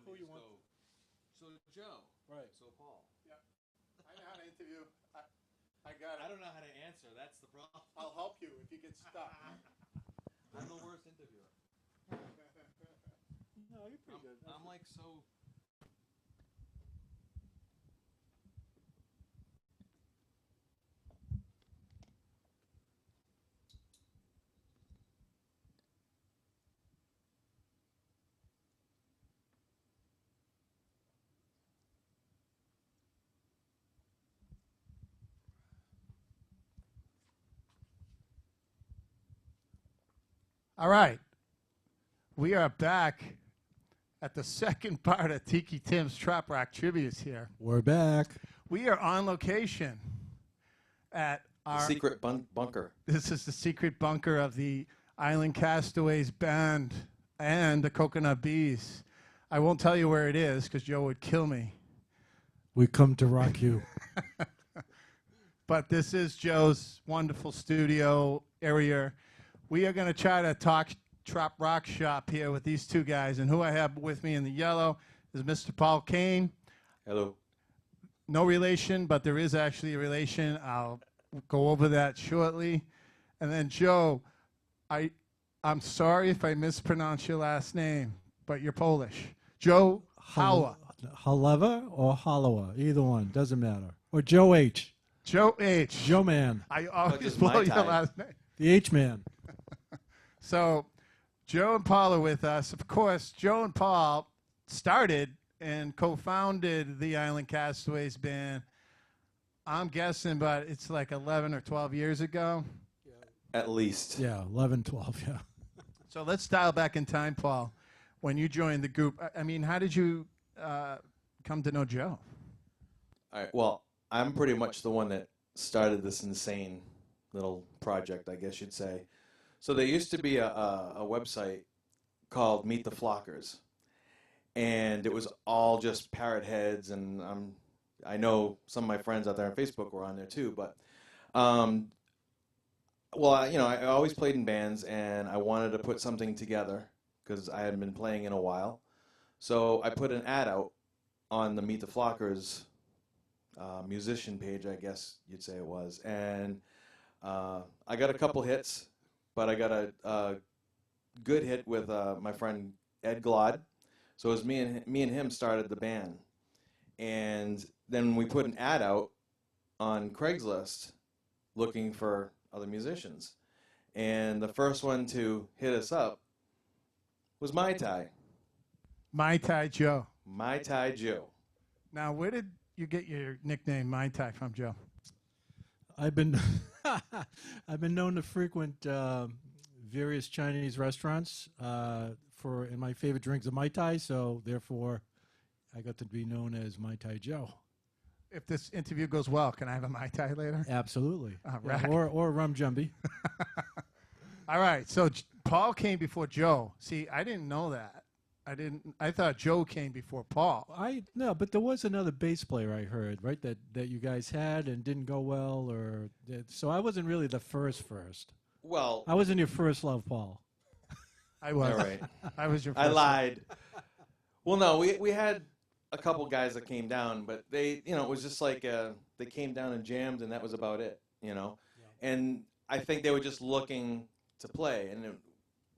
who you want. So Joe. Right. So Paul. Yeah. I know how to interview. I got it. I don't know how to answer. That's the problem. I'll help you if you get stuck. I'm the worst interviewer. No, you're pretty good. I'm like so. All right. We are back at the second part of Tiki Tim's Trop-Roc Trivia's here. We're back. We are on location at our Secret bunker. This is the secret bunker of the Island Castaways band and the Coconut Bees. I won't tell you where it is because Joe would kill me. We come to rock you. But this is Joe's wonderful studio area. We are going to try to talk Trop-Roc shop here with these two guys. And who I have with me in the yellow is Mr. Paul Kane. Hello. No relation, but there is actually a relation. I'll go over that shortly. And then Joe, I'm sorry if I mispronounce your last name, but you're Polish. Joe Holewa. Holewa or Holewa, either one, doesn't matter. Or Joe H. Joe H. Joe Man. I always just blow my your type. last name. The H Man. So Joe and Paul are with us. Of course, Joe and Paul started and co-founded the Island Castaways band. I'm guessing, but it's like 11 or 12 years ago. At least. Yeah, 11, 12, yeah. So let's dial back in time, Paul. When you joined the group, I mean, how did you come to know Joe? All right. Well, I'm pretty much the one that started this insane little project, I guess you'd say. So there used to be a website called Meet the Flockers, and it was all just parrot heads, and I know some of my friends out there on Facebook were on there too, but well, I always played in bands, and I wanted to put something together because I hadn't been playing in a while. So I put an ad out on the Meet the Flockers musician page, I guess you'd say it was, and I got a couple hits, but I got a good hit with my friend Ed Glod. So it was me and him started the band, and then we put an ad out on Craigslist looking for other musicians, and the first one to hit us up was Mai Tai. Mai Tai Joe. Mai Tai Joe. Now, where did you get your nickname Mai Tai from, Joe? I've been I've been known to frequent various Chinese restaurants and my favorite drinks are Mai Tai, so therefore I got to be known as Mai Tai Joe. If this interview goes well, can I have a Mai Tai later? Absolutely. All Yeah, right. or a rum jumby. All right. So Paul came before Joe. See, I didn't know that. I thought Joe came before Paul. No, but there was another bass player I heard, right, that you guys had and didn't go well, so I wasn't really the first. Well, I wasn't your first love, Paul. I was. all right. I was your I first. lied. Well, no, we had a couple guys that came down, but they, it was just like they came down and jammed, and that was about it, Yeah. And I think they were just looking to play, and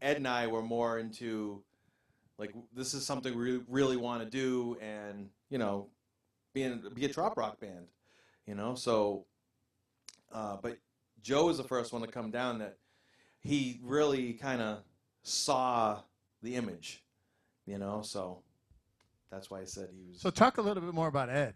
Ed and I were more into, like, this is something we really want to do, and be a Trop-Roc band, So, but Joe was the first one to come down that he really kind of saw the image, So that's why I said he was. So talk a little bit more about Ed.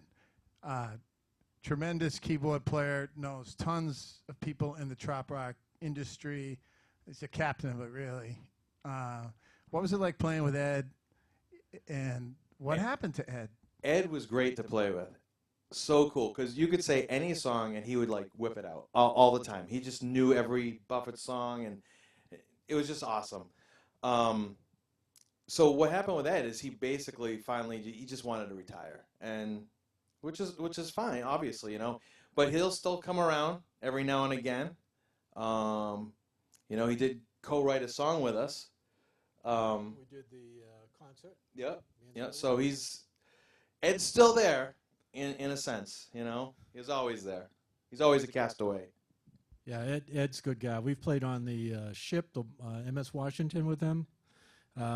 Tremendous keyboard player, knows tons of people in the Trop-Roc industry. He's a captain of it, really. What was it like playing with Ed, and what happened to Ed? Ed was great to play with. So cool, because you could say any song and he would like whip it out all the time. He just knew every Buffett song, and it was just awesome. So what happened with Ed is he basically he just wanted to retire, and which is fine, obviously, But he'll still come around every now and again. He did co-write a song with us. We did the concert. Yep. Yeah. So Ed's still there in a sense. He's always there. He's always a castaway. Yeah, Ed's a good guy. We've played on the ship, the MS Washington, with him.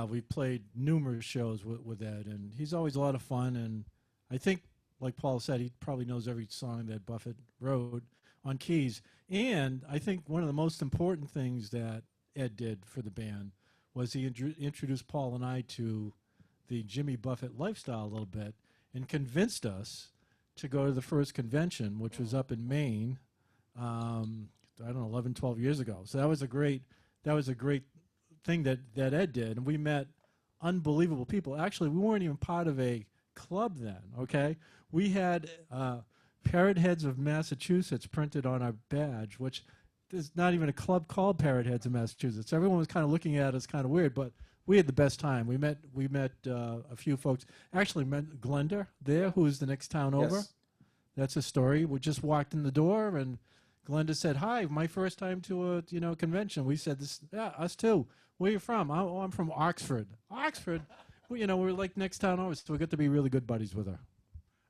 We've played numerous shows with Ed, and he's always a lot of fun. And I think, like Paul said, he probably knows every song that Buffett wrote on keys. And I think one of the most important things that Ed did for the band was he introduced Paul and I to the Jimmy Buffett lifestyle a little bit and convinced us to go to the first convention, which was up in Maine, I don't know, 11, 12 years ago. So that was a great thing that Ed did. And we met unbelievable people. Actually, we weren't even part of a club then, okay? We had Parrot Heads of Massachusetts printed on our badge, which there's not even a club called Parrot Heads of Massachusetts. Everyone was kind of looking at us kind of weird, but we had the best time. We met a few folks. Actually met Glenda there, who is the next town over. Yes. That's a story. We just walked in the door, and Glenda said, "Hi, my first time to a convention." We said, "This, yeah, us too. Where are you from?" "Oh, I'm from Oxford." Oxford. Well, we're like next town over, so we got to be really good buddies with her.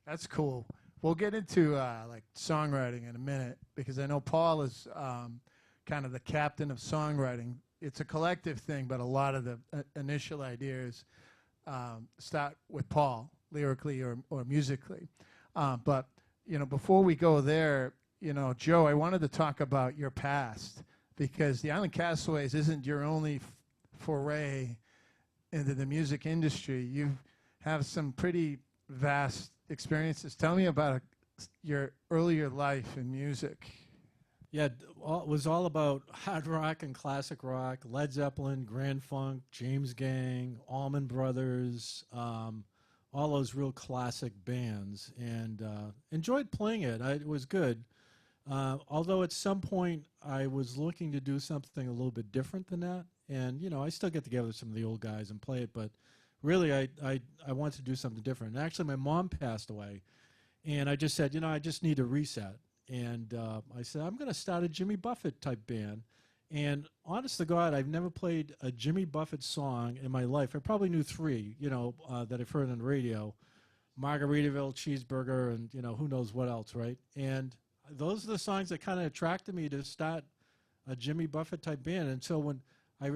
That's cool. We'll get into like songwriting in a minute because I know Paul is kind of the captain of songwriting. It's a collective thing, but a lot of the initial ideas start with Paul, lyrically or musically. But before we go there, Joe, I wanted to talk about your past because the Island Castaways isn't your only foray into the music industry. You have some pretty vast experiences. Tell me about your earlier life in music. Yeah, it was all about hard rock and classic rock, Led Zeppelin, Grand Funk, James Gang, Allman Brothers, all those real classic bands, and enjoyed playing it. It was good. Although at some point I was looking to do something a little bit different than that. And, I still get together with some of the old guys and play it, but really I wanted to do something different. And actually my mom passed away, and I just said, I just need a reset. And I said, I'm going to start a Jimmy Buffett type band. And honest to God, I've never played a Jimmy Buffett song in my life. I probably knew 3, that I've heard on the radio. Margaritaville, Cheeseburger, and, who knows what else, right? And those are the songs that kind of attracted me to start a Jimmy Buffett type band. And so when I,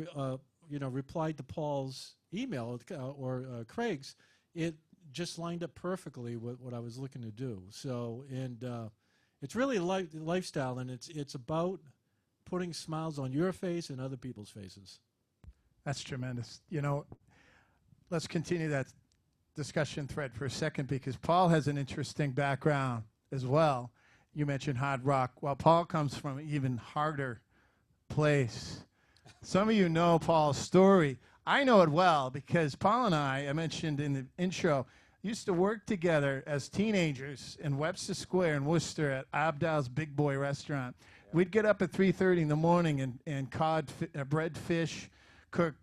replied to Paul's email or Craig's, it just lined up perfectly with what I was looking to do. So, and it's really a lifestyle, and it's about putting smiles on your face and other people's faces. That's tremendous. Let's continue that discussion thread for a second because Paul has an interesting background as well. You mentioned hard rock. Well, Paul comes from an even harder place. Some of you know Paul's story. I know it well because Paul and I mentioned in the intro, used to work together as teenagers in Webster Square in Worcester at Abdal's Big Boy Restaurant. Yeah. We'd get up at 3:30 in the morning and bread fish, cook,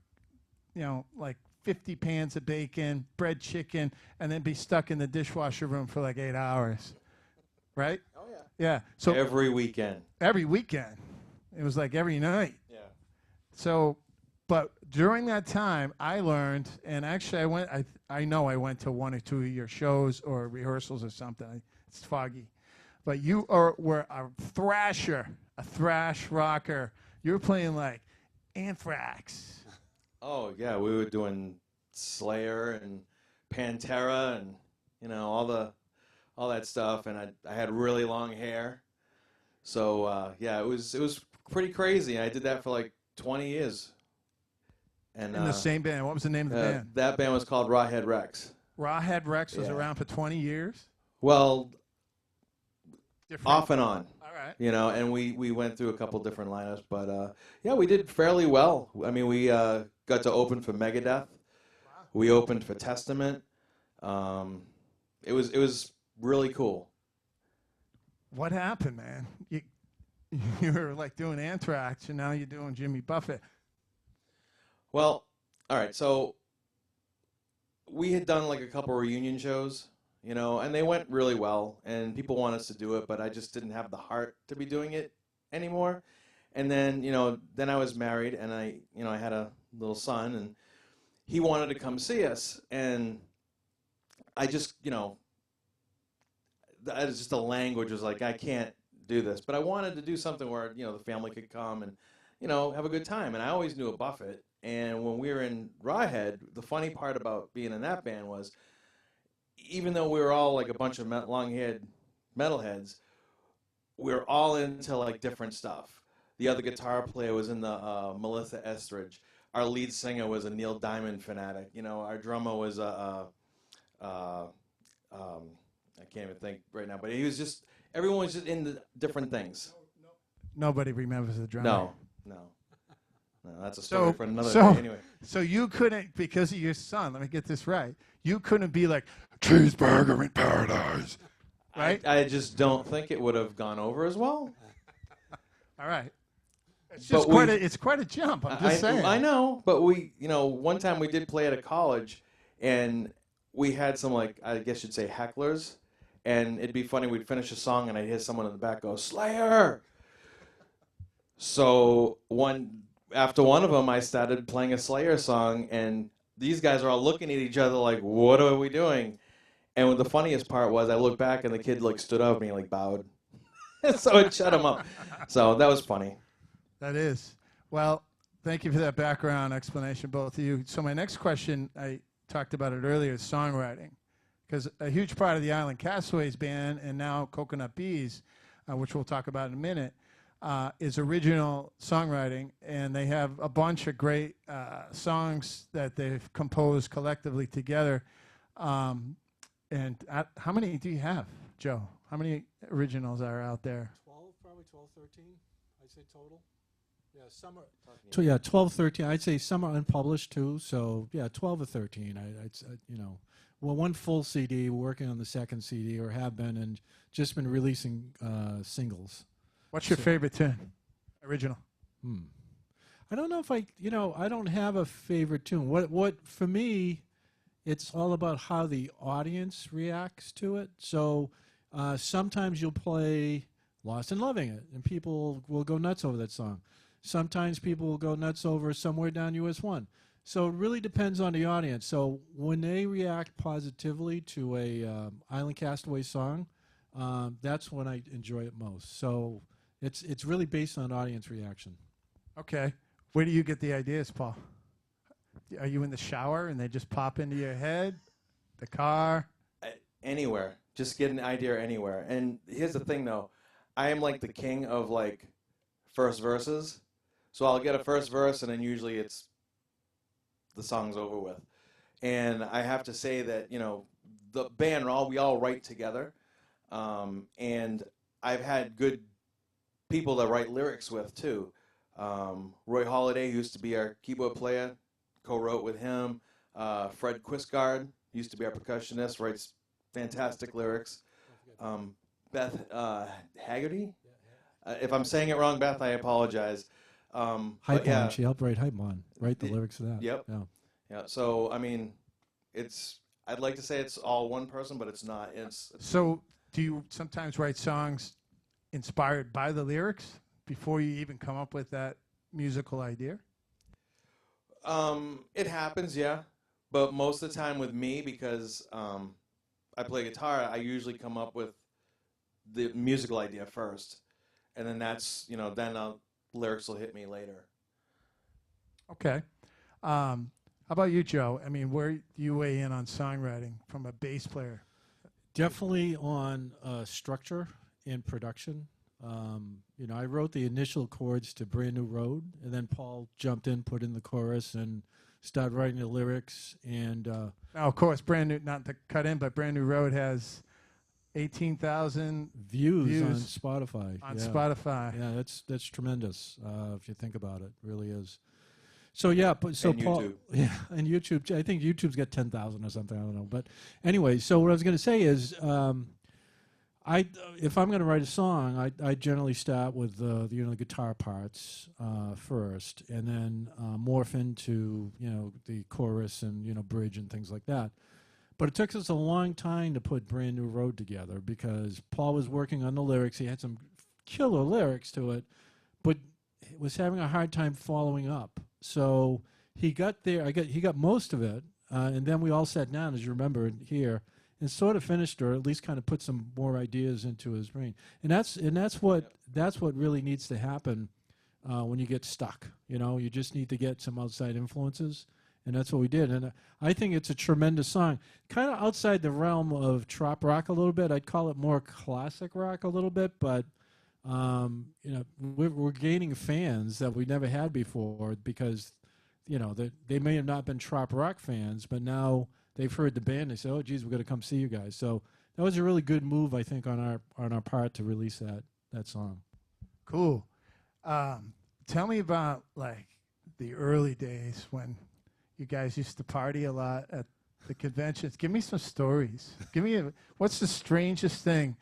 like 50 pans of bacon, bread chicken, and then be stuck in the dishwasher room for like 8 hours. Right? Oh, yeah. Yeah. So every weekend. Every weekend. It was like every night. Yeah. So, but during that time, I learned, and actually I know I went to 1 or 2 of your shows or rehearsals or something. It's foggy. But you were a thrasher, a thrash rocker. You were playing like Anthrax. Oh, yeah. We were doing Slayer and Pantera and, all that stuff. And I had really long hair. So, yeah, it was pretty crazy. I did that for like 20 years. And in the same band. What was the name of the band? That band was called Rawhead Rex. Rawhead Rex was around for 20 years? Well, different. Off and on. All right. And we went through a couple different lineups. But, yeah, we did fairly well. I mean, we got to open for Megadeth. Wow. We opened for Testament. It was really cool. What happened, man? You were like doing Anthrax, and now you're doing Jimmy Buffett. Well, all right. So we had done like a couple reunion shows, and they went really well, and people want us to do it, but I just didn't have the heart to be doing it anymore. And then, then I was married, and I had a little son, and he wanted to come see us, and I just, that is just the language was like, I can't do this. But I wanted to do something where, the family could come and, have a good time. And I always knew a Buffett. And when we were in Rawhead, the funny part about being in that band was, even though we were all like a bunch of long-haired metalheads, we were all into like different stuff. The other guitar player was in the Melissa Estridge. Our lead singer was a Neil Diamond fanatic. Our drummer was I can't even think right now, but he was just, everyone was just into different things. Nobody remembers the drummer. No, that's a story for another day anyway. So you couldn't, because of your son, let me get this right, you couldn't be like, cheeseburger in paradise, right? I just don't think it would have gone over as well. All right. It's just quite a jump, I'm just saying. I know, but we, one time we did play at a college, and we had some, like, I guess you'd say hecklers, and it'd be funny, we'd finish a song, and I'd hear someone in the back go, Slayer! So after one of them, I started playing a Slayer song, and these guys are all looking at each other like, what are we doing? And the funniest part was I looked back, and the kid, like, stood up and he, like, bowed. So it shut him up. So that was funny. That is. Well, thank you for that background explanation, both of you. So my next question, I talked about it earlier, is songwriting. Because a huge part of the Island Castaways band, and now Coconut Bees, which we'll talk about in a minute, is original songwriting. And they have a bunch of great songs that they've composed collectively together. How many do you have, Joe? How many originals are out there? 12, probably 12, 13, I'd say total. Yeah, some are, 12, 13. I'd say some are unpublished too. So yeah, 12 or 13. One full CD. We're working on the second CD, or have been, and just been releasing singles. What's your favorite tune? Original. I don't know if I don't have a favorite tune. What for me, it's all about how the audience reacts to it. So sometimes you'll play Lost and Loving It, and people will go nuts over that song. Sometimes people will go nuts over Somewhere Down US 1. So it really depends on the audience. So when they react positively to a Island Castaway song, that's when I enjoy it most. So it's really based on audience reaction. Okay. Where do you get the ideas, Paul? Are you in the shower and they just pop into your head? The car? Anywhere. Just get an idea anywhere. And here's the thing, though. I am like the king of, like, first verses. So I'll get a first verse, and then usually the song's over with. And I have to say that, the band, we all write together. And I've had good people to write lyrics with, too. Roy Halladay used to be our keyboard player, co-wrote with him. Fred Quisgard used to be our percussionist, writes fantastic lyrics. Beth Haggerty? If I'm saying it wrong, Beth, I apologize. Hype On, she helped write Hype On, write the lyrics to that. Yep. Yeah. So, I mean, I'd like to say it's all one person, but it's not. So do you sometimes write songs inspired by the lyrics before you even come up with that musical idea? It happens, yeah. But most of the time with me, because I play guitar, I usually come up with the musical idea first. And then that's, then lyrics will hit me later. Okay. How about you, Joe? I mean, where do you weigh in on songwriting from a bass player? Definitely on structure and production. I wrote the initial chords to Brand New Road, and then Paul jumped in, put in the chorus, and started writing the lyrics. And now, of course, Brand New, not to cut in, but Brand New Road has 18,000 views on Spotify. Spotify. Yeah, that's tremendous if you think about it. Really is. So yeah, and Paul, YouTube. Yeah, and YouTube. I think YouTube's got 10,000 or something. I don't know, but anyway. So what I was going to say is, if I'm going to write a song, I generally start with the guitar parts first, and then morph into the chorus and bridge and things like that. But it took us a long time to put Brand New Road together because Paul was working on the lyrics. He had some killer lyrics to it, but was having a hard time following up. So he got there. He got most of it, and then we all sat down, as you remember here, and sort of finished, or at least kind of put some more ideas into his brain. And that's what really needs to happen when you get stuck. You just need to get some outside influences, and that's what we did. And I think it's a tremendous song, kind of outside the realm of Trop-Roc a little bit. I'd call it more classic rock a little bit, but we're gaining fans that we never had before because they may have not been Trop-Roc fans, but now they've heard the band. They say, "Oh, geez, we're going to come see you guys." So that was a really good move, I think, on our part to release that song. Cool. Tell me about like the early days when you guys used to party a lot at the conventions. Give me some stories. What's the strangest thing?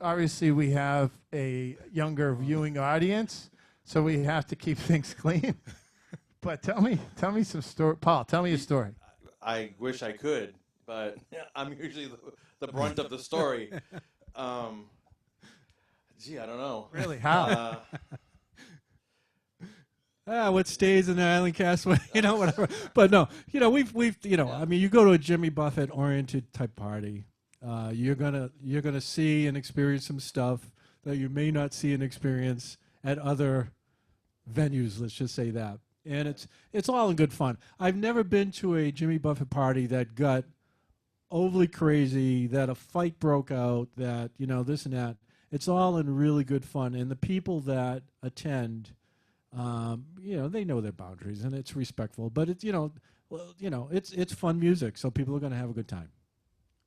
Obviously, we have a younger viewing audience, so we have to keep things clean. But tell me some story. Paul, tell me a story. I wish I could, but I'm usually the brunt of the story. I don't know. Really? How? What stays in the island castaway, whatever. But no, we've I mean, you go to a Jimmy Buffett oriented type party, you're gonna see and experience some stuff that you may not see and experience at other venues. Let's just say that, and it's all in good fun. I've never been to a Jimmy Buffett party that got overly crazy, that a fight broke out, that this and that. It's all in really good fun, and the people that attend. They know their boundaries and it's respectful, but it's fun music, so people are going to have a good time.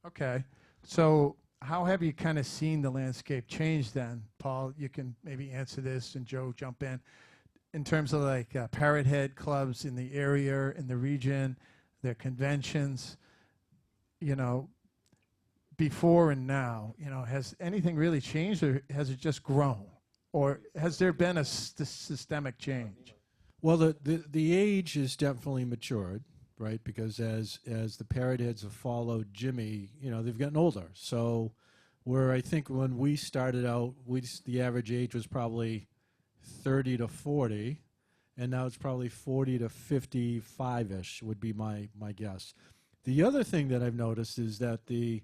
Okay. So how have you kind of seen the landscape change then? Paul, you can maybe answer this, and Joe, jump in terms of like Parrot Head clubs in the area, in the region, their conventions, before and now, has anything really changed, or has it just grown? Or has there been a systemic change? Well, the age has definitely matured, right? Because as the Parrot Heads have followed Jimmy, they've gotten older. So where I think when we started out, the average age was probably 30 to 40, and now it's probably 40 to 55-ish would be my guess. The other thing that I've noticed is that the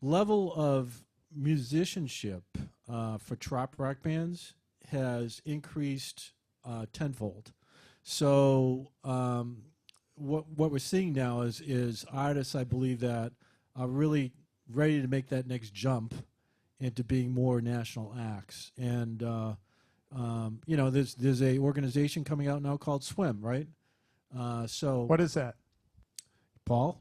level of musicianship for Trop-Roc bands has increased tenfold. So what we're seeing now is artists, I believe, that are really ready to make that next jump into being more national acts. And there's a organization coming out now called Swim, right? So what is that, Paul?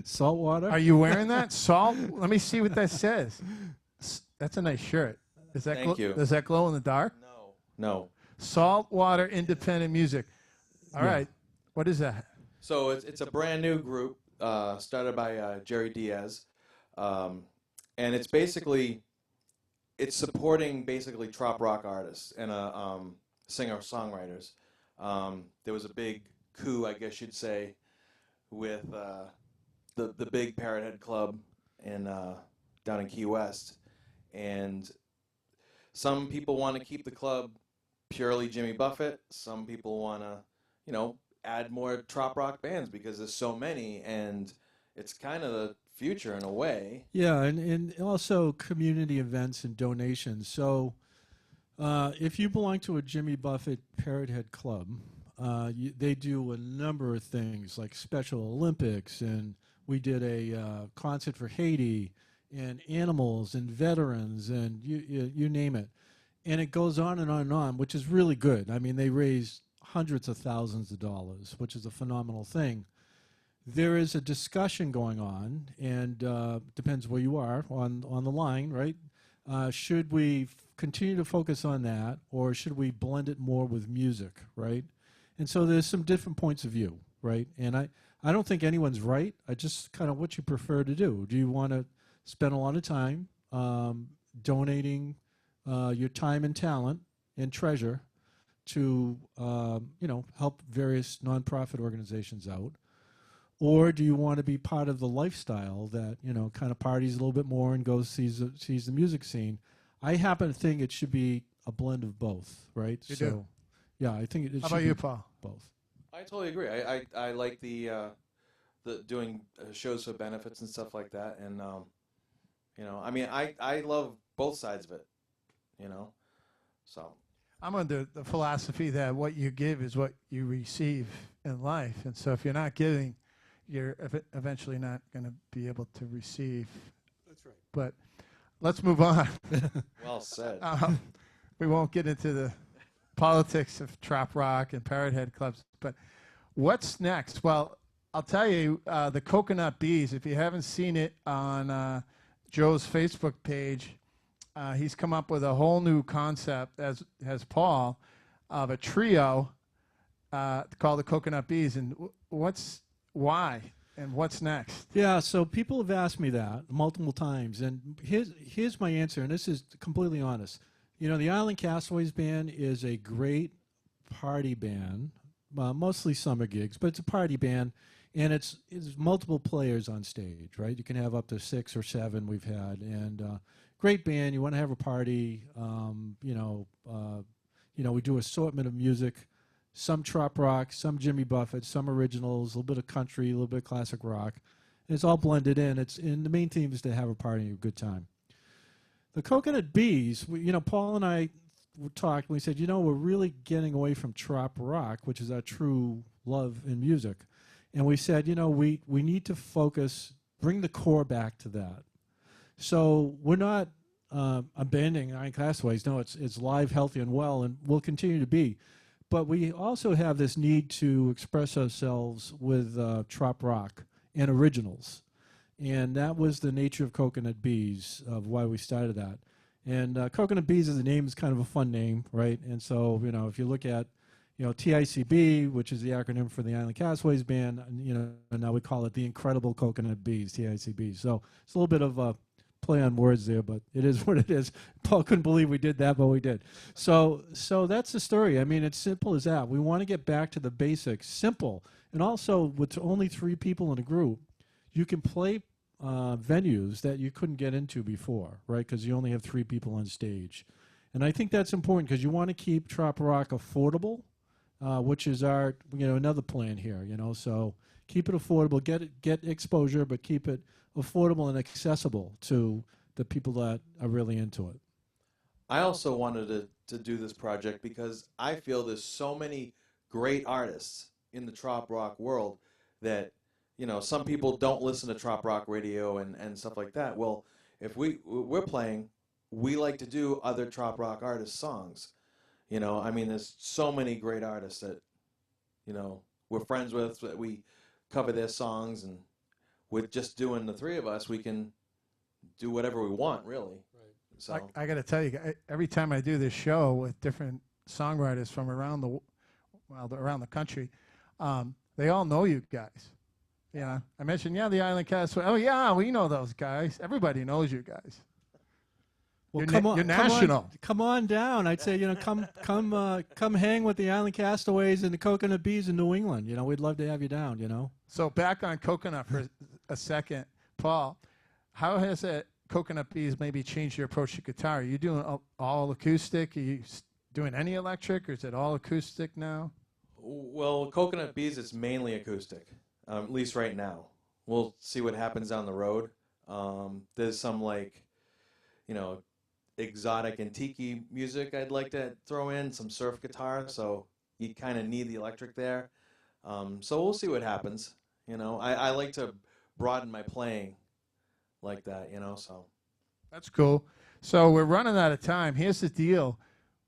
Saltwater. Are you wearing that? Salt? Let me see what that says. That's a nice shirt. Thank you. Does that glow in the dark? No. Saltwater independent music. All right. What is that? So it's a brand new group started by Jerry Diaz, and it's supporting basically Trop-Roc artists and singer-songwriters. There was a big coup, I guess you'd say, with the big Parrot Head Club down in Key West, and some people want to keep the club purely Jimmy Buffett. Some people want to, add more Trop-Roc bands because there's so many, and it's kind of the future in a way. Yeah, and also community events and donations. So if you belong to a Jimmy Buffett Parrot Head Club, they do a number of things like Special Olympics, and we did a concert for Haiti, and animals, and veterans, and you name it. And it goes on and on and on, which is really good. I mean, they raise hundreds of thousands of dollars, which is a phenomenal thing. There is a discussion going on, and depends where you are on the line, right? Should we continue to focus on that, or should we blend it more with music, right? And so there's some different points of view, right? And I don't think anyone's right. I just kind of what you prefer to do. Do you want to spend a lot of time donating your time and talent and treasure to help various nonprofit organizations out? Or do you want to be part of the lifestyle that, kind of parties a little bit more and goes sees the music scene? I happen to think it should be a blend of both, right? You do? Yeah, I think it should How about be you, Paul? both. I totally agree. I like the doing shows for benefits and stuff like that, and I mean, I love both sides of it, you know. So I'm under the philosophy that what you give is what you receive in life, and so if you're not giving, you're eventually not going to be able to receive. That's right. But let's move on. well said. We won't get into the politics of Trop-Roc and Parrot Head clubs, but what's next? Well, I'll tell you, the Coconut Bees, if you haven't seen it on Joe's Facebook page, he's come up with a whole new concept, as has Paul, of a trio called the Coconut Bees. And why and what's next? Yeah, so people have asked me that multiple times, and here's my answer, and this is completely honest. You know, the Island Castaways band is a great party band, mostly summer gigs, but it's a party band, and it's multiple players on stage, right? You can have up to 6 or 7 we've had, and great band. You want to have a party, we do assortment of music, some Trop-Roc, some Jimmy Buffett, some originals, a little bit of country, a little bit of classic rock. And it's all blended in. And the main theme is to have a party and a good time. The Coconut Bees, Paul and I talked, and we said, we're really getting away from Trop-Roc, which is our true love in music. And we said, we need to focus, bring the core back to that. So we're not abandoning Island Castaways. No, it's live, healthy, and well, and will continue to be. But we also have this need to express ourselves with Trop-Roc and originals. And that was the nature of Coconut Bees, of why we started that. And Coconut Bees as a name is kind of a fun name, right? And so, if you look at, TICB, which is the acronym for the Island Castaways band, now we call it the Incredible Coconut Bees, TICB. So it's a little bit of a play on words there, but it is what it is. Paul couldn't believe we did that, but we did. So that's the story. I mean, it's simple as that. We want to get back to the basics, simple. And also, with only 3 people in a group, you can play venues that you couldn't get into before, right? Because you only have 3 people on stage. And I think that's important because you want to keep Trop-Roc affordable, which is our, another plan here, So keep it affordable, get exposure, but keep it affordable and accessible to the people that are really into it. I also wanted to do this project because I feel there's so many great artists in the Trop-Roc world that, some people don't listen to Trop-Roc radio and stuff like that. Well, if we're playing, we like to do other Trop-Roc artists' songs. I mean, there's so many great artists that, we're friends with, that we cover their songs, and with just doing the 3 of us, we can do whatever we want, really. Right. So I got to tell you, every time I do this show with different songwriters from around the country, they all know you guys. I mentioned, the Island Castaways. Oh, yeah, we know those guys. Everybody knows you guys. Well, you're national. Come on down. I'd say, come hang with the Island Castaways and the Coconut Bees in New England. We'd love to have you down. So back on Coconut for a second, Paul. How has that Coconut Bees maybe changed your approach to guitar? Are you doing all acoustic? Are you doing any electric, or is it all acoustic now? Well, Coconut Bees, it's mainly acoustic, at least right now. We'll see what happens down the road. There's some exotic and Tiki music I'd like to throw in, some surf guitar, so you kind of need the electric there. So we'll see what happens. I like to broaden my playing like that, so. That's cool. So we're running out of time. Here's the deal.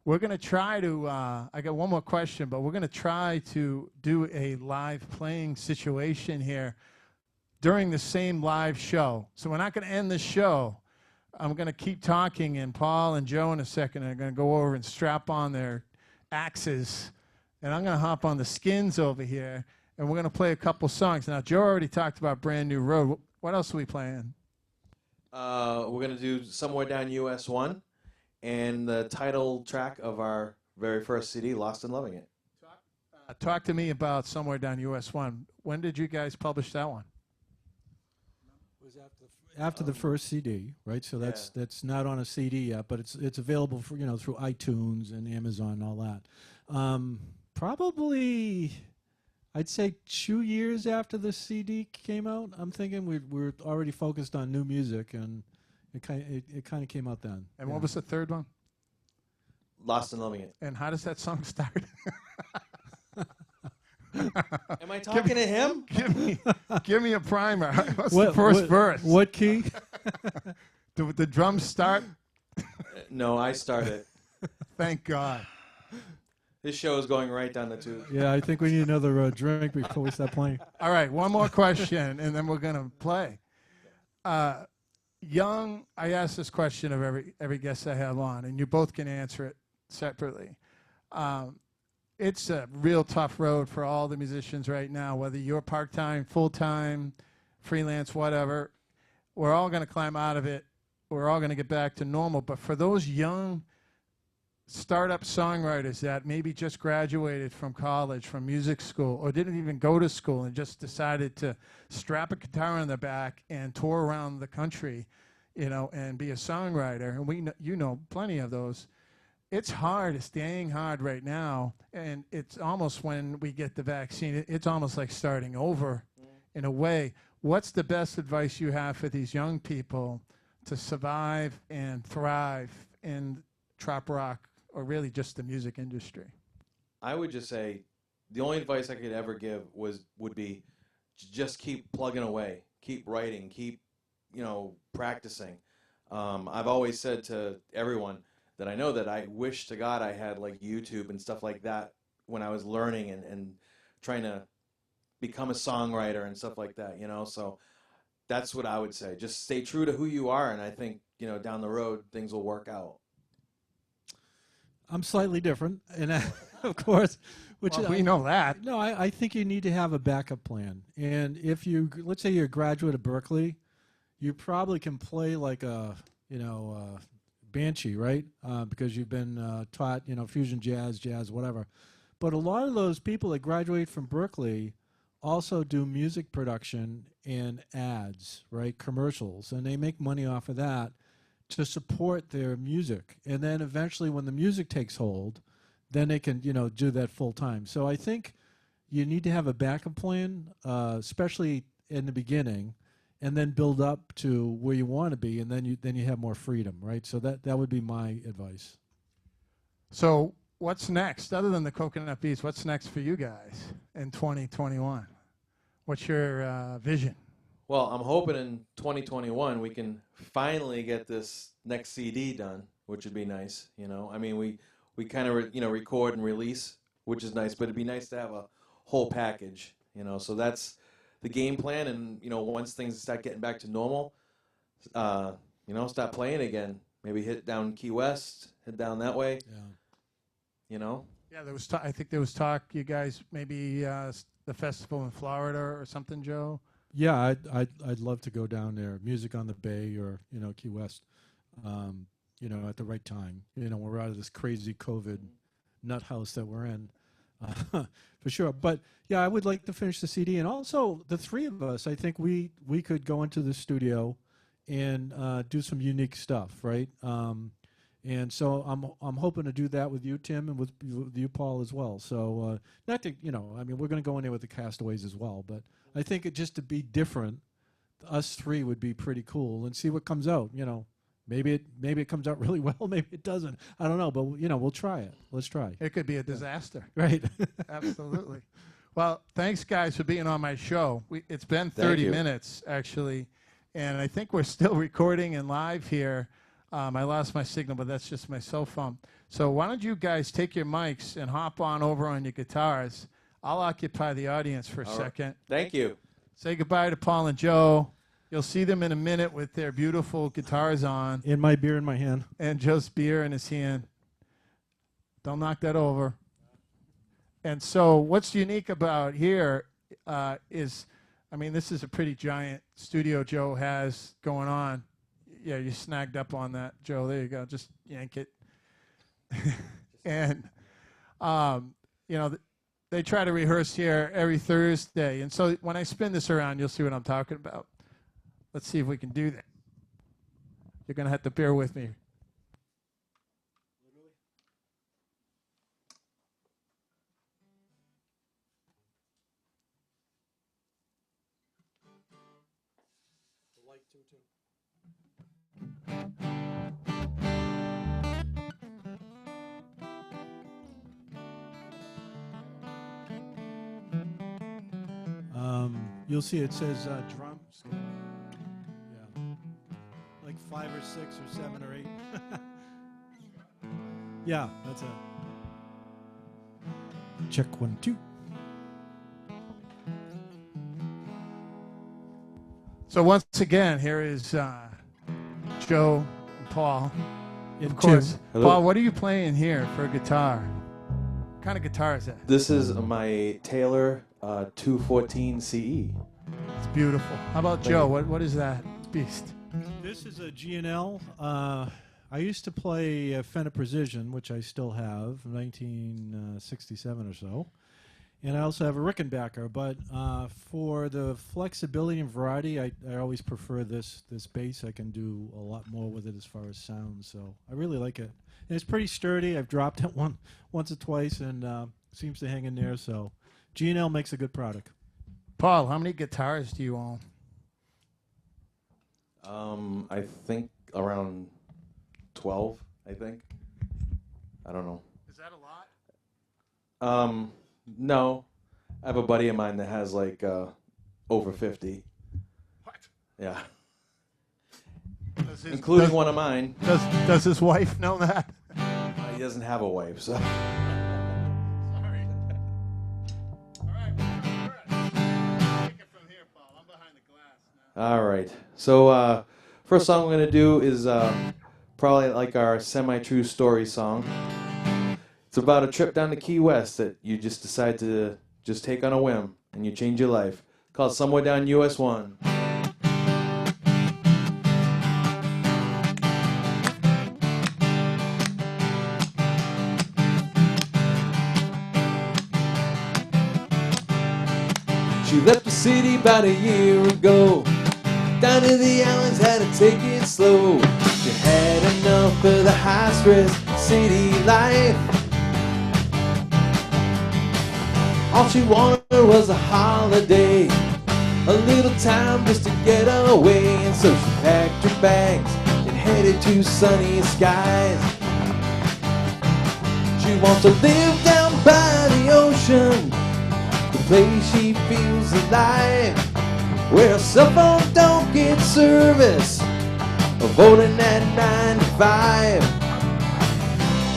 We're going to try to, I got one more question, but we're going to try to do a live playing situation here during the same live show. So we're not going to end the show. I'm going to keep talking, and Paul and Joe in a second are going to go over and strap on their axes, and I'm going to hop on the skins over here, and we're going to play a couple songs. Now, Joe already talked about Brand New Road. What else are we playing? We're going to do Somewhere Down US 1 and the title track of our very first CD, Lost in Loving It. Talk to me about Somewhere Down US 1. When did you guys publish that one? It was after the first CD, right? So that's not on a CD yet, but it's available for through iTunes and Amazon and all that. Probably, I'd say 2 years after the CD came out. I'm thinking we were already focused on new music, and it kind of came out then. And what was the third one? Lost and Loving It. And how does that song start? Am I talking to him? Give me a primer. What's the first verse? What key? The drums start? No, I started. Thank God. This show is going right down the tube. Yeah, I think we need another drink before we start playing. All right, one more question, and then we're going to play. I ask this question of every guest I have on, and you both can answer it separately. It's a real tough road for all the musicians right now, whether you're part-time, full-time, freelance, whatever. We're all going to climb out of it. We're all going to get back to normal. But for those young startup songwriters that maybe just graduated from college, from music school, or didn't even go to school and just decided to strap a guitar on their back and tour around the country, and be a songwriter, and you know plenty of those. It's hard. It's dang hard right now, and it's almost when we get the vaccine, it's almost like starting over in a way. What's the best advice you have for these young people to survive and thrive in Trop-Roc, or really just the music industry? I would just say the only advice I could ever give would be just keep plugging away, keep writing, keep practicing. I've always said to everyone that I know that I wish to God I had like YouTube and stuff like that when I was learning and trying to become a songwriter and stuff like that, So that's what I would say. Just stay true to who you are, and I think, down the road things will work out. I'm slightly different, and of course, we know that. No, I think you need to have a backup plan. And if let's say you're a graduate of Berkeley, you probably can play like a banshee, right? Because you've been taught, fusion jazz, whatever. But a lot of those people that graduate from Berkeley also do music production and ads, right? Commercials, and they make money off of that to support their music. And then eventually when the music takes hold, then they can, do that full time. So I think you need to have a backup plan, especially in the beginning, and then build up to where you want to be, and then you have more freedom, right? So that would be my advice. So what's next? Other than the Coconut Beats, what's next for you guys in 2021? What's your vision? Well, I'm hoping in 2021 we can finally get this next CD done, which would be nice. I mean, we kind of record and release, which is nice, but it'd be nice to have a whole package. So that's the game plan. And once things start getting back to normal, start playing again. Maybe hit down Key West, head down that way. Yeah. Yeah, there was. I think there was talk. You guys maybe the festival in Florida or something, Joe. Yeah, I'd love to go down there. Music on the Bay or Key West, at the right time. We're out of this crazy COVID nut house that we're in, for sure. But yeah, I would like to finish the CD, and also the three of us. I think we could go into the studio and do some unique stuff, right? And so I'm hoping to do that with you, Tim, and with you, Paul, as well. So not to we're going to go in there with the Castaways as well, but I think just to be different, us three would be pretty cool, and see what comes out. Maybe it comes out really well, maybe it doesn't. I don't know, but we'll try it. Let's try. It could be a disaster. Right. Absolutely. Well, thanks guys for being on my show. It's been 30 minutes actually, and I think we're still recording and live here. I lost my signal, but that's just my cell phone. So why don't you guys take your mics and hop on over on your guitars. I'll occupy the audience for a second. Thank you. Say goodbye to Paul and Joe. You'll see them in a minute with their beautiful guitars on. And my beer in my hand. And Joe's beer in his hand. Don't knock that over. And so what's unique about here is, this is a pretty giant studio Joe has going on. Yeah, you snagged up on that, Joe. There you go. Just yank it. And, they try to rehearse here every Thursday. And so when I spin this around, you'll see what I'm talking about. Let's see if we can do that. You're going to have to bear with me. like to too. You'll see it says drums. Yeah, like 5 or 6 or 7 or 8. Yeah, that's it. Check 1, 2. So once again, here is Joe and Paul. In Of course. Hello. Paul, what are you playing here for a guitar? What kind of guitar is that? This is my Taylor 214 CE. It's beautiful. How about Thank Joe? you. What is that beast? This is a G&L. I used to play Fender Precision, which I still have, 1967 or so. And I also have a Rickenbacker, but for the flexibility and variety, I always prefer this bass. I can do a lot more with it as far as sound, so I really like it. And it's pretty sturdy. I've dropped it once or twice, and seems to hang in there, so G&L makes a good product. Paul, how many guitars do you own? I think around 12, I think. I don't know. Is that a lot? No. I have a buddy of mine that has like over 50. What? Yeah. Does his, Including does, one of mine. does his wife know that? He doesn't have a wife, so. Sorry. All right. Take it from here, Paul. I'm behind the glass now. All right. So first song we're going to do is probably like our semi-true story song. It's about a trip down to Key West that you just decide to just take on a whim and you change your life. Called Somewhere Down US 1. She left the city about a year ago. Down to the islands, had to take it slow. She had enough of the high-stress city life. All she wanted was a holiday, a little time just to get away. And so she packed her bags and headed to sunny skies. She wants to live down by the ocean, the place she feels alive, where her cell phone don't get service, voting at 9 to 5.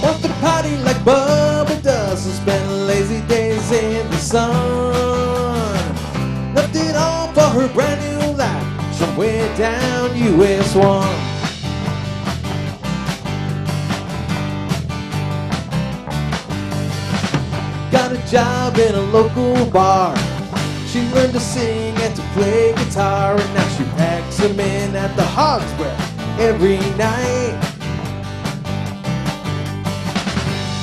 Wants to party like Bubba does and spend lazy days in the sun. Left it all for her brand new life, somewhere down US 1. Got a job in a local bar. She learned to sing and to play guitar, and now she packs them in at the Hog's Breath every night.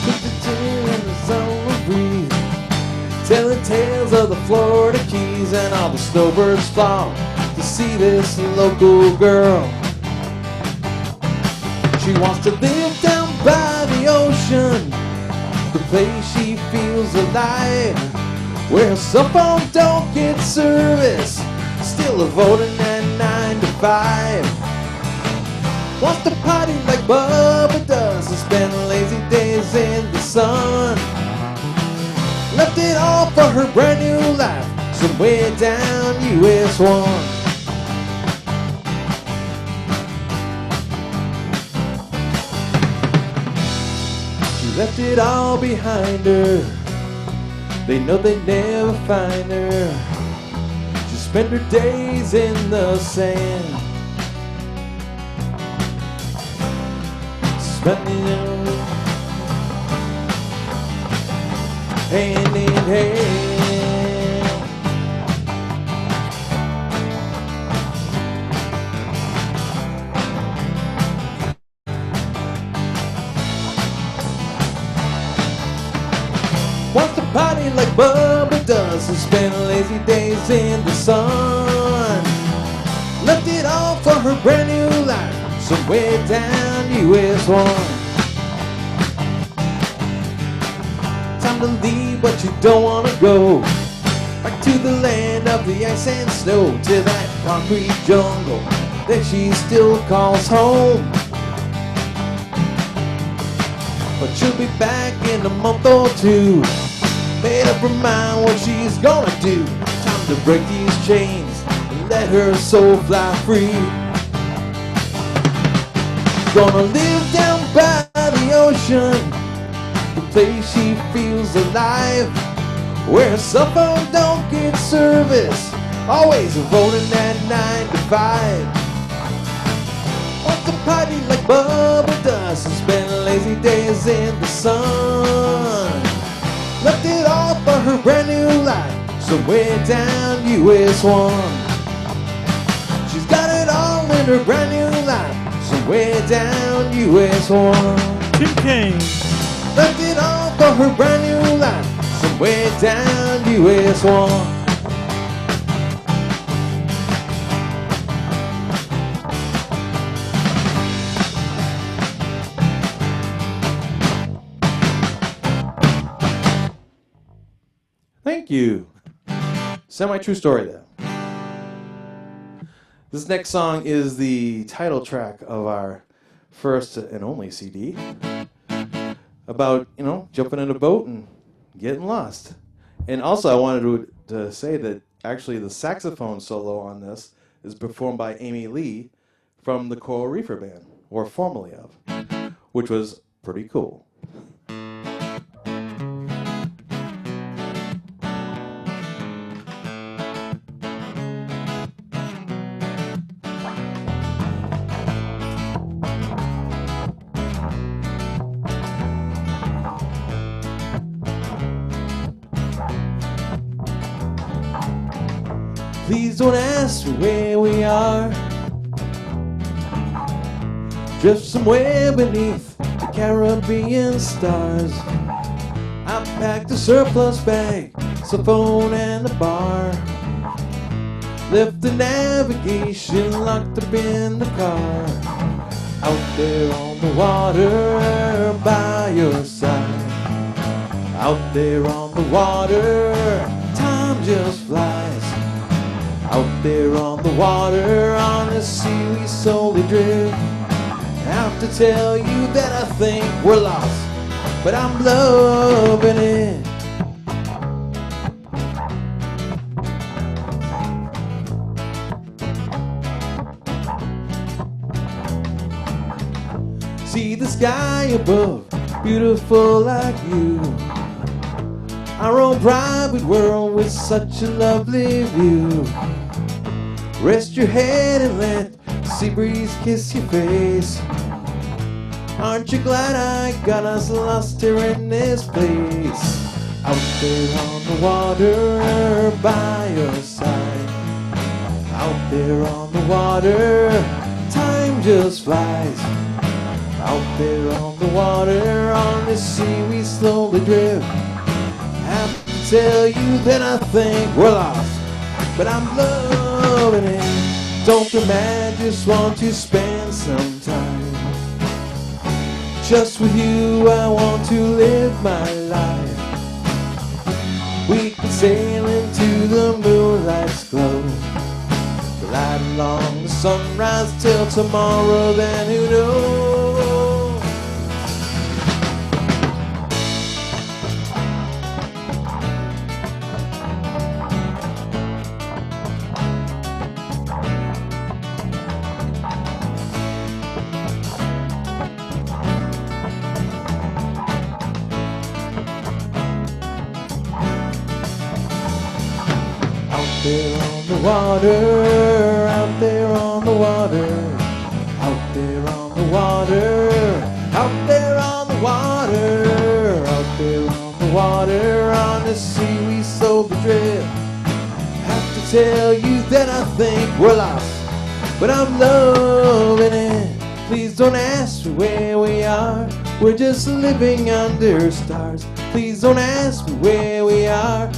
Put the tune in the summer breeze, telling tales of the Florida Keys, and all the snowbirds flock to see this local girl. She wants to live down by the ocean, the place she feels alive, where her cell phone don't get service, still a voting at 9 to 5. Wants to party like Bubba does and spend lazy days in the sun. Left it all for her brand new life, somewhere down US 1. Left it all behind her. They know they'd never find her. She spent her days in the sand, spending hand in hand. Wants to party like Bubba does and spend lazy days in the sun. Left it all for her brand new life, somewhere down US 1. Time to leave, but you don't want to go back to the land of the ice and snow, to that concrete jungle that she still calls home. But she'll be back in a month or two. Made up her mind what she's gonna do. Time to break these chains and let her soul fly free. Gonna live down by the ocean, the place she feels alive, where her cell phone don't get service, always voting at 9 to 5. Want to party like bubble dust and spend lazy days in the sun. Left it all for her brand new life, somewhere down US 1. She's got it all in her brand new life, somewhere down US 1. Tim Kane. Left it all for her brand new life, somewhere down US 1. Thank you. Semi-true story there. This next song is the title track of our first and only CD. About, jumping in a boat and getting lost. And also I wanted to say that actually the saxophone solo on this is performed by Amy Lee from the Coral Reefer Band, or formerly of, which was pretty cool. Please don't ask me where we are. Drift somewhere beneath the Caribbean stars. I packed a surplus bag, cell phone and a bar. Left the navigation locked up in the car. Out there on the water by your side. Out there on the water, time just flies. Out there on the water, on the sea we slowly drift. I have to tell you that I think we're lost, but I'm loving it. See the sky above, beautiful like you. Our own private world with such a lovely view. Rest your head and let the sea breeze kiss your face. Aren't you glad I got us lost here in this place? Out there on the water by your side. Out there on the water, time just flies. Out there on the water, on the sea we slowly drift. Have to tell you that I think we're lost, but I'm loving it. Don't the man just want to spend some time? Just with you I want to live my life. We can sail into the moonlight's glow, glide along the sunrise till tomorrow, then who knows? Water, out there on the water, out there on the water, out there on the water, out there on the water, on the sea we slowly drift. Have to tell you that I think we're lost, but I'm loving it. Please don't ask me where we are, we're just living under stars. Please don't ask me where we are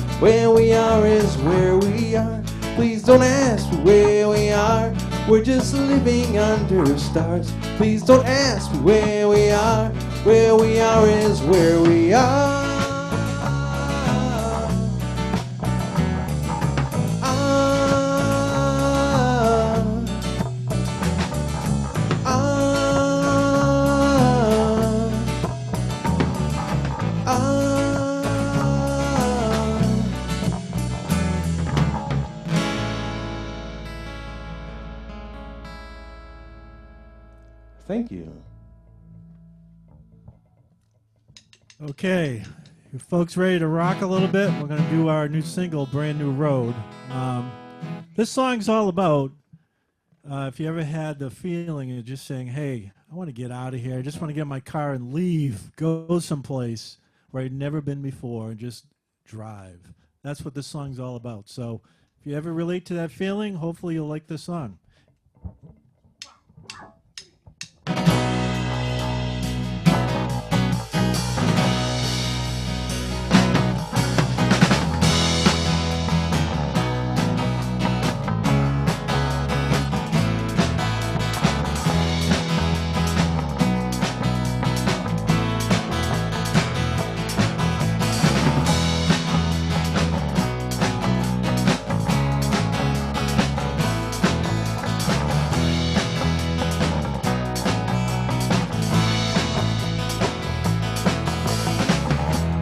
is where we are. Please don't ask me where we are, we're just living under stars. Please don't ask me where we are is where we are. Thank you. Okay, you folks ready to rock a little bit? We're going to do our new single, Brand New Road. This song's all about if you ever had the feeling of just saying, hey, I want to get out of here. I just want to get in my car and leave, go someplace where I'd never been before and just drive. That's what this song's all about. So if you ever relate to that feeling, hopefully you'll like this song.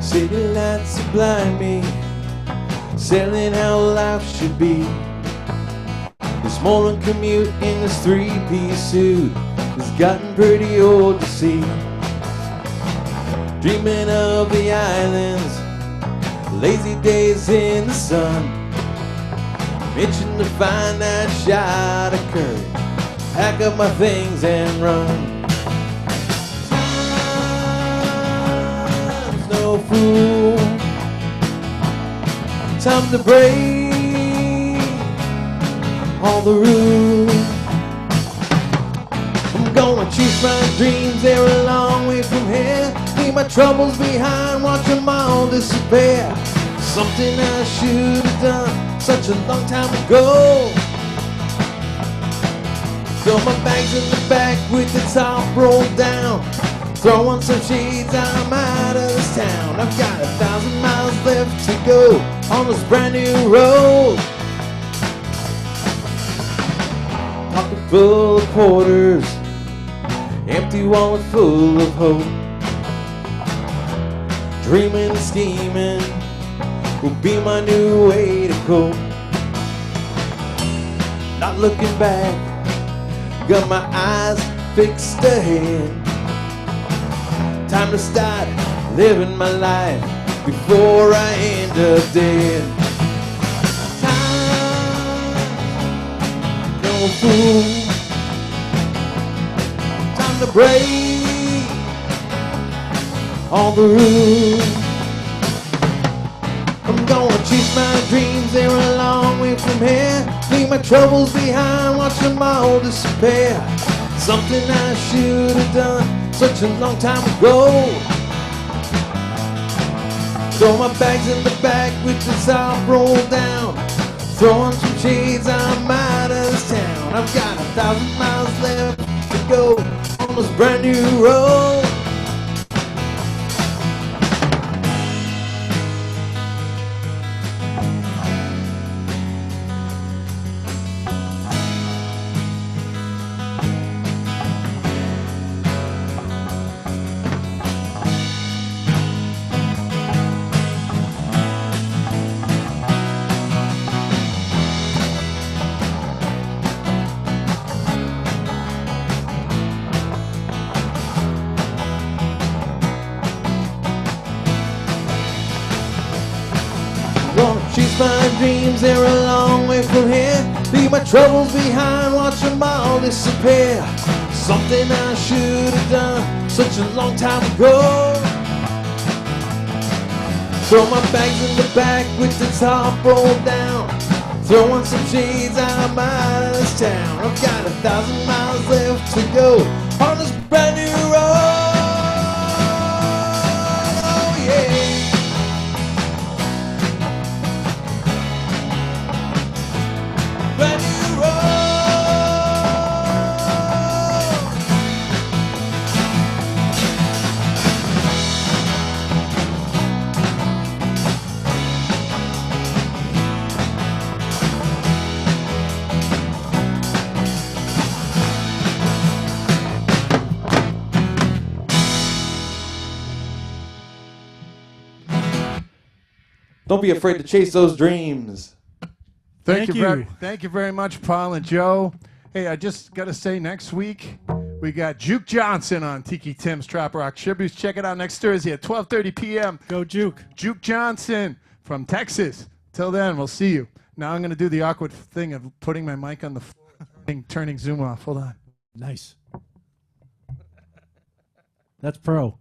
City lights blind me, selling how life should be. This morning commute in this three-piece suit has gotten pretty old to see. Dreaming of the islands, lazy days in the sun, itching to find that shot of courage, pack up my things and run. No fool, time to break all the rules. I'm gonna chase my dreams, they're a long way from here. Leave my troubles behind, watch them all disappear. Something I should have done such a long time ago. Throw my bags in the back with the top rolled down. Throw on some shades, I'm out of this town. I've got 1,000 miles left to go on this brand new road. Pocket full of quarters, empty wallet full of hope. Dreaming and scheming will be my new way to cope. Not looking back, got my eyes fixed ahead. Time to start living my life before I end up dead. Time, no fool. Time to break all the rules. I'm gonna chase my dreams, they're a long way from here. Leave my troubles behind, watch them all disappear. Something I should have done such a long time ago. Throw my bags in the back with the top rolled down. Throw on some shades, I'm out of this town. I've got 1,000 miles left to go on this brand new road. Chase my dreams, they're a long way from here. Leave my troubles behind, watch them all disappear. Something I should have done such a long time ago. Throw my bags in the back with the top rolled down. Throw on some shades, I'm out of this town. I've got 1,000 miles left to go on this brand new road. Oh yeah. Brand new road. Don't be afraid to chase those dreams. Thank you. Thank you very much, Paul and Joe. Hey, I just got to say, next week We got Juke Johnson on Tiki Tim's Trop-Roc Tributes. Check it out next Thursday at 12:30 p.m. Go Juke. Juke Johnson from Texas. Till then, we'll see you. Now I'm going to do the awkward thing of putting my mic on the floor, turning Zoom off. Hold on. Nice. That's pro.